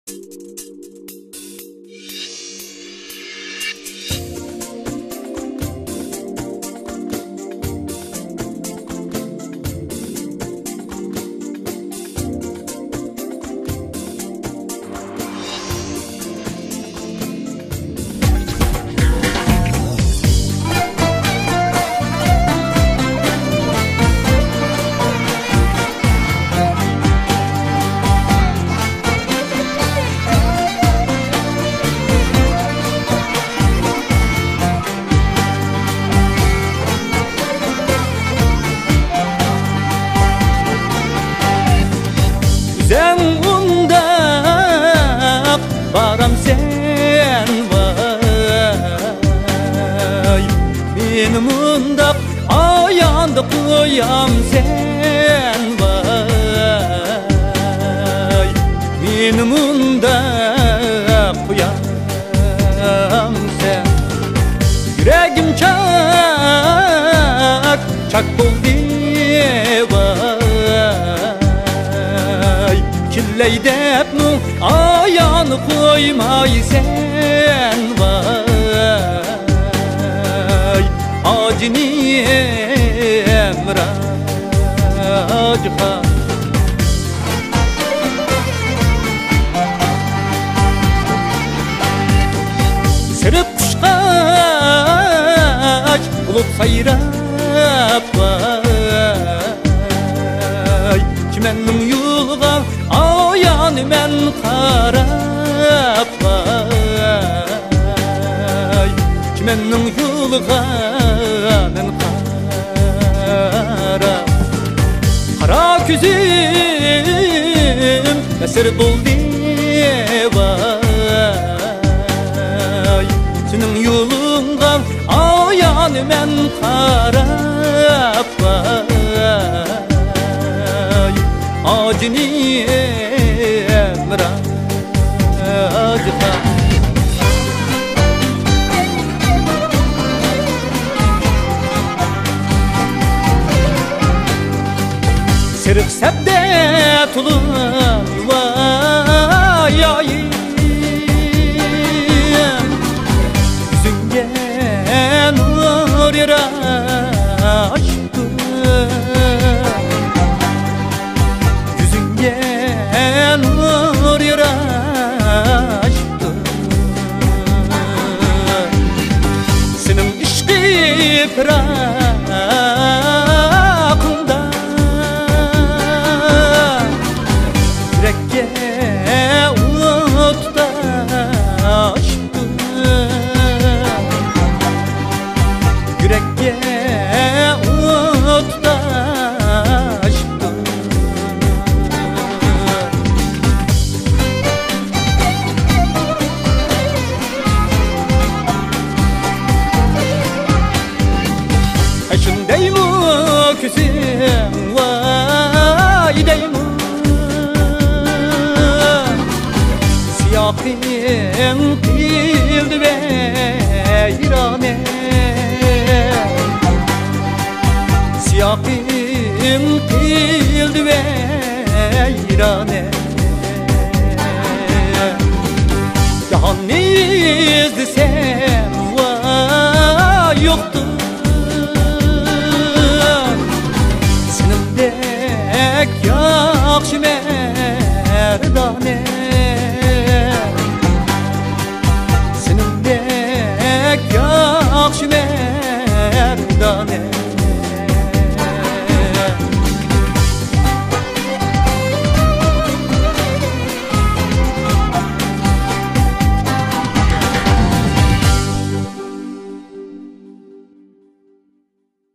Sen undaq baram sen vay, men mundaq ayandı qoyam sen vay, men mundaq qoyam sen. Yüreğim çak çak boldu vay, Killaydepnu ayağını koymay sen vay, acını emracıha. Sırıp kuşkaç bulup sayrap vay, Çimennin yolga ayan men qarap vay, Çimennin yolga men qarap. Qara küzüm esir buldu vay, senin yolunga ayan men qarap vay, acını emracıha. Sırık sebde tulu vay ayım, yüzünge nur yaraştı, yüzünge nur yaraştı. Senin işki pırakında yürekke umut taştı, yürekke umut taştı. Şundayım küsüm vay deyim, siyahım kildi veyrane, siyahım kildi veyrane. Yahan ne izlesem vay yoktu, senindek yakşı merdane, senindek